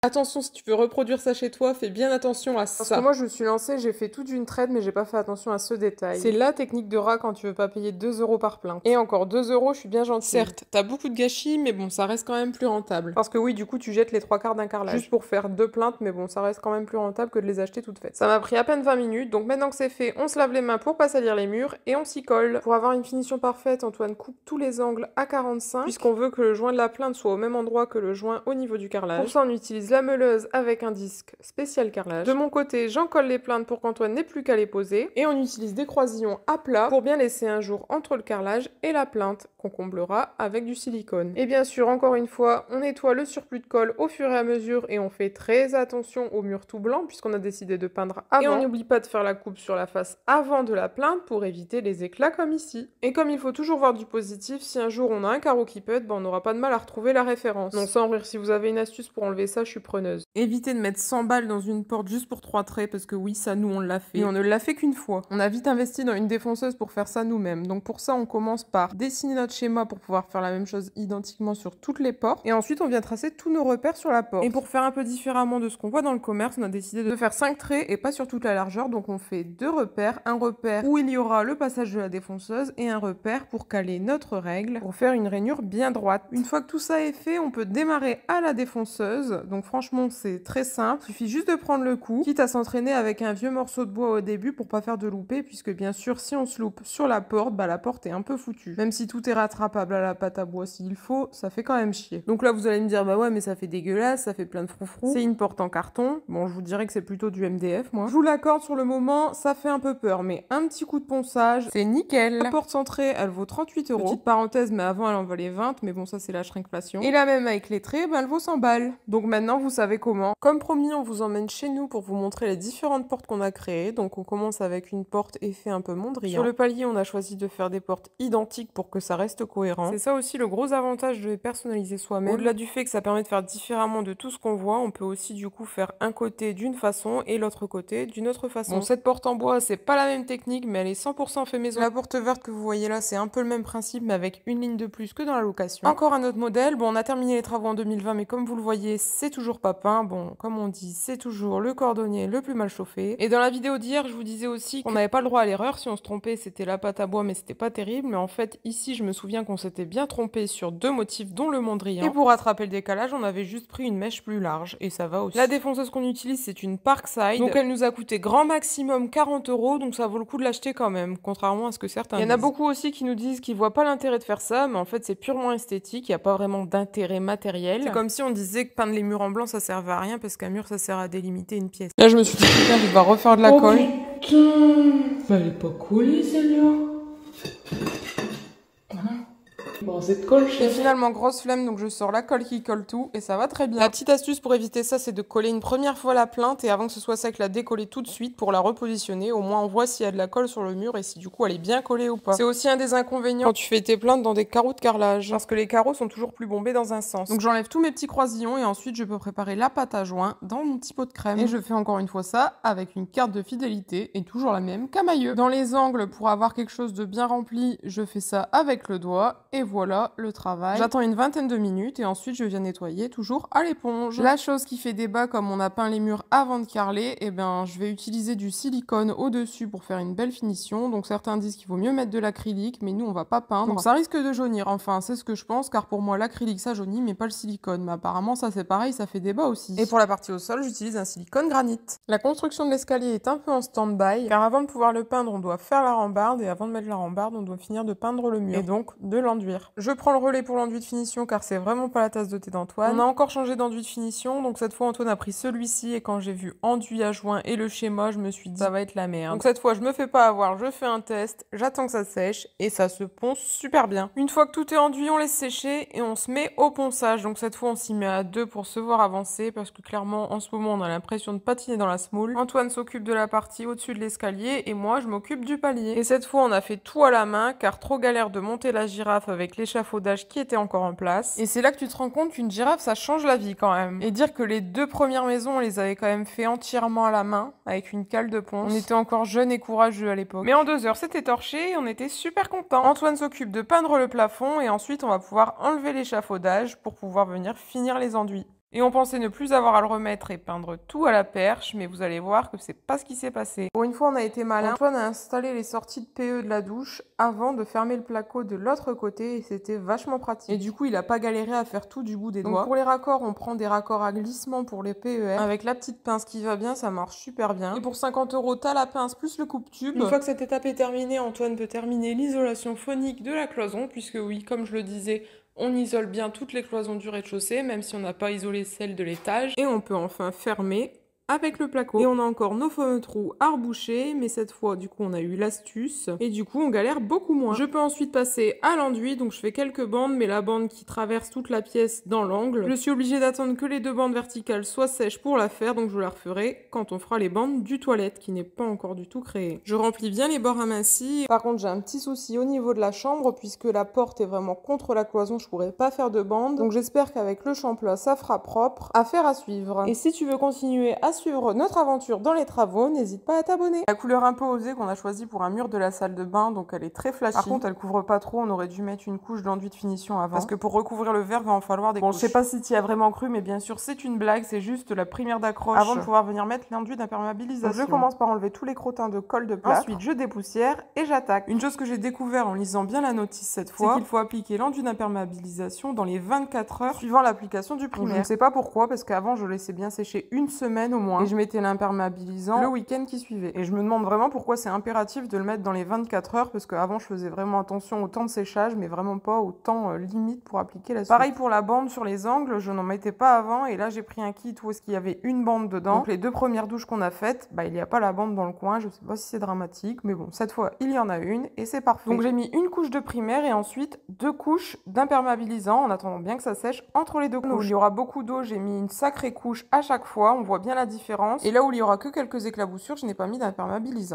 Attention, si tu veux reproduire ça chez toi, fais bien attention à ça. Parce que moi, je me suis lancée, j'ai fait toute une traite, mais j'ai pas fait attention à ce détail. C'est la technique de rat quand tu veux pas payer 2 € par plainte. Et encore 2 €, je suis bien gentille. Certes, t'as beaucoup de gâchis, mais bon, ça reste quand même plus rentable. Parce que oui, du coup, tu jettes les 3/4 d'un carrelage. Juste pour faire 2 plaintes, mais bon, ça reste quand même plus rentable que de les acheter toutes faites. Ça m'a pris à peine 20 minutes, donc maintenant que c'est fait, on se lave les mains pour pas salir les murs et on s'y colle. Pour avoir une finition parfaite, Antoine coupe tous les angles à 45, puisqu'on veut que le joint de la plainte soit au même endroit que le joint au niveau du carrelage. Pour ça, on utilise la meuleuse avec un disque spécial carrelage. De mon côté, j'en colle les plaintes pour qu'Antoine n'ait plus qu'à les poser. Et on utilise des croisillons à plat pour bien laisser un jour entre le carrelage et la plainte, qu'on comblera avec du silicone. Et bien sûr, encore une fois, on nettoie le surplus de colle au fur et à mesure et on fait très attention au mur tout blanc puisqu'on a décidé de peindre avant. Et on n'oublie pas de faire la coupe sur la face avant de la plainte pour éviter les éclats comme ici. Et comme il faut toujours voir du positif, si un jour on a un carreau qui pète, on n'aura pas de mal à retrouver la référence. Non, sans rire, si vous avez une astuce pour enlever ça, je suis preneuse. Évitez de mettre 100 balles dans une porte juste pour 3 traits parce que oui, ça nous on l'a fait. Et on ne l'a fait qu'une fois. On a vite investi dans une défonceuse pour faire ça nous-mêmes. Donc pour ça, on commence par dessiner notre schéma pour pouvoir faire la même chose identiquement sur toutes les portes. Et ensuite, on vient tracer tous nos repères sur la porte. Et pour faire un peu différemment de ce qu'on voit dans le commerce, on a décidé de faire 5 traits et pas sur toute la largeur. Donc on fait 2 repères. Un repère où il y aura le passage de la défonceuse et un repère pour caler notre règle pour faire une rainure bien droite. Une fois que tout ça est fait, on peut démarrer à la défonceuse. Donc franchement, c'est très simple. Il suffit juste de prendre le coup, quitte à s'entraîner avec un vieux morceau de bois au début pour pas faire de loupé, puisque bien sûr, si on se loupe sur la porte, la porte est un peu foutue. Même si tout est rattrapable à la pâte à bois s'il faut, ça fait quand même chier. Donc là, vous allez me dire, bah ouais, mais ça fait dégueulasse, ça fait plein de froufrous. C'est une porte en carton. Bon, je vous dirais que c'est plutôt du MDF, moi. Je vous l'accorde, sur le moment, ça fait un peu peur, mais un petit coup de ponçage, c'est nickel. La porte centrée, elle vaut 38 €. Petite parenthèse, mais avant, elle en valait 20, mais bon, ça, c'est la shrinkflation. Et la même avec les traits, elle vaut 100 balles. Donc maintenant, vous savez comment. Comme promis, on vous emmène chez nous pour vous montrer les différentes portes qu'on a créées. Donc on commence avec une porte effet un peu Mondrian. Sur le palier, on a choisi de faire des portes identiques pour que ça reste cohérent. C'est ça aussi le gros avantage de les personnaliser soi-même. Au-delà du fait que ça permet de faire différemment de tout ce qu'on voit, on peut aussi du coup faire un côté d'une façon et l'autre côté d'une autre façon. Bon, cette porte en bois, c'est pas la même technique, mais elle est 100% fait maison. La porte verte que vous voyez là, c'est un peu le même principe, mais avec une ligne de plus que dans la location. Encore un autre modèle. Bon, on a terminé les travaux en 2020, mais comme vous le voyez, c'est toujours pas peint. Bon, comme on dit, c'est toujours le cordonnier le plus mal chauffé. Et dans la vidéo d'hier, je vous disais aussi qu'on n'avait pas le droit à l'erreur. Si on se trompait, c'était la pâte à bois, mais c'était pas terrible. Mais en fait, ici, je me souviens qu'on s'était bien trompé sur 2 motifs, dont le Mondrian. Et pour rattraper le décalage, on avait juste pris une mèche plus large. Et ça va aussi. La défonceuse qu'on utilise, c'est une Parkside. Donc elle nous a coûté grand maximum 40 €. Donc ça vaut le coup de l'acheter quand même, contrairement à ce que certains disent. Il y en a beaucoup aussi qui nous disent qu'ils voient pas l'intérêt de faire ça, mais en fait, c'est purement esthétique. Il n'y a pas vraiment d'intérêt matériel. C'est comme si on disait que peindre les murs en blanc, ça servait à rien parce qu'un mur, ça sert à délimiter une pièce. Là, je me suis dit, putain, je vais refaire de la colle. Putain, bah, elle est pas collée celle-là. Bon, cette colle, Et finalement, grosse flemme, donc je sors la colle qui colle tout et ça va très bien. La petite astuce pour éviter ça, c'est de coller une première fois la plainte et avant que ce soit sec, la décoller tout de suite pour la repositionner. Au moins, on voit s'il y a de la colle sur le mur et si du coup elle est bien collée ou pas. C'est aussi un des inconvénients quand tu fais tes plaintes dans des carreaux de carrelage parce que les carreaux sont toujours plus bombés dans un sens. Donc j'enlève tous mes petits croisillons et ensuite je peux préparer la pâte à joint dans mon petit pot de crème. Et je fais encore une fois ça avec une carte de fidélité et toujours la même qu'Amailleux. Dans les angles, pour avoir quelque chose de bien rempli, je fais ça avec le doigt et voilà le travail. J'attends une vingtaine de minutes et ensuite je viens nettoyer toujours à l'éponge. La chose qui fait débat, comme on a peint les murs avant de carreler, eh ben je vais utiliser du silicone au-dessus pour faire une belle finition. Donc certains disent qu'il vaut mieux mettre de l'acrylique, mais nous on va pas peindre. Donc ça risque de jaunir, enfin c'est ce que je pense, car pour moi l'acrylique ça jaunit mais pas le silicone. Mais apparemment ça c'est pareil, ça fait débat aussi. Et pour la partie au sol, j'utilise un silicone granit. La construction de l'escalier est un peu en stand-by, car avant de pouvoir le peindre, on doit faire la rambarde et avant de mettre la rambarde, on doit finir de peindre le mur et donc de l'enduire. Je prends le relais pour l'enduit de finition car c'est vraiment pas la tasse de thé d'Antoine. On a encore changé d'enduit de finition, donc cette fois Antoine a pris celui-ci et quand j'ai vu enduit à joint et le schéma, je me suis dit ça va être la merde. Donc cette fois je me fais pas avoir, je fais un test, j'attends que ça sèche et ça se ponce super bien. Une fois que tout est enduit, on laisse sécher et on se met au ponçage. Donc cette fois on s'y met à 2 pour se voir avancer parce que clairement en ce moment on a l'impression de patiner dans la semoule. Antoine s'occupe de la partie au-dessus de l'escalier et moi je m'occupe du palier. Et cette fois on a fait tout à la main car trop galère de monter la girafe avec l'échafaudage qui était encore en place. Et c'est là que tu te rends compte qu'une girafe, ça change la vie quand même. Et dire que les 2 premières maisons, on les avait quand même fait entièrement à la main, avec une cale de ponce. On était encore jeunes et courageux à l'époque. Mais en 2 heures, c'était torché et on était super contents. Antoine s'occupe de peindre le plafond et ensuite, on va pouvoir enlever l'échafaudage pour pouvoir venir finir les enduits. Et on pensait ne plus avoir à le remettre et peindre tout à la perche, mais vous allez voir que c'est pas ce qui s'est passé. Pour une fois, on a été malin. Antoine a installé les sorties de PE de la douche avant de fermer le placo de l'autre côté et c'était vachement pratique. Et du coup, il a pas galéré à faire tout du bout des doigts. Pour les raccords, on prend des raccords à glissement pour les PER. Avec la petite pince qui va bien, ça marche super bien. Et pour 50 €, t'as la pince plus le coupe-tube. Une fois que cette étape est terminée, Antoine peut terminer l'isolation phonique de la cloison, puisque oui, comme je le disais, on isole bien toutes les cloisons du rez-de-chaussée, même si on n'a pas isolé celles de l'étage. Et on peut enfin fermer avec le placo. Et on a encore nos fameux trous à reboucher, mais cette fois, du coup, on a eu l'astuce. Et du coup, on galère beaucoup moins. Je peux ensuite passer à l'enduit, donc je fais quelques bandes, mais la bande qui traverse toute la pièce dans l'angle. Je suis obligée d'attendre que les 2 bandes verticales soient sèches pour la faire, donc je la referai quand on fera les bandes du toilette, qui n'est pas encore du tout créée. Je remplis bien les bords amincis. Par contre, j'ai un petit souci au niveau de la chambre, puisque la porte est vraiment contre la cloison, je pourrais pas faire de bande. Donc j'espère qu'avec le shampoing, ça fera propre. Affaire à suivre. Et si tu veux continuer à suivre notre aventure dans les travaux, n'hésite pas à t'abonner. La couleur un peu osée qu'on a choisie pour un mur de la salle de bain, donc elle est très flashy. Par contre, elle couvre pas trop, on aurait dû mettre une couche d'enduit de finition avant. Parce que pour recouvrir le verre, va en falloir des couches. Je sais pas si tu y as vraiment cru, mais bien sûr, c'est une blague, c'est juste la primaire d'accroche avant de pouvoir venir mettre l'enduit d'imperméabilisation. Je commence par enlever tous les crottins de colle de plâtre. Ensuite, je dépoussière et j'attaque. Une chose que j'ai découvert en lisant bien la notice cette fois, c'est qu'il faut appliquer l'enduit d'imperméabilisation dans les 24 heures suivant l'application du primaire. Je ne sais pas pourquoi, parce qu'avant, je laissais bien sécher une semaine au moins. Et je mettais l'imperméabilisant le week-end qui suivait. Et je me demande vraiment pourquoi c'est impératif de le mettre dans les 24 heures, parce qu'avant, je faisais vraiment attention au temps de séchage, mais vraiment pas au temps limite pour appliquer la suite. Pareil pour la bande sur les angles, je n'en mettais pas avant, et là, j'ai pris un kit où est-ce qu'il y avait une bande dedans. Donc les 2 premières douches qu'on a faites, il n'y a pas la bande dans le coin, je sais pas si c'est dramatique, mais bon, cette fois, il y en a une, et c'est parfait. Donc j'ai mis une couche de primaire, et ensuite 2 couches d'imperméabilisant, en attendant bien que ça sèche entre les 2 couches. Où il y aura beaucoup d'eau, j'ai mis une sacrée couche à chaque fois, on voit bien la différence. Et là où il y aura que quelques éclaboussures, je n'ai pas mis d'imperméabilisant.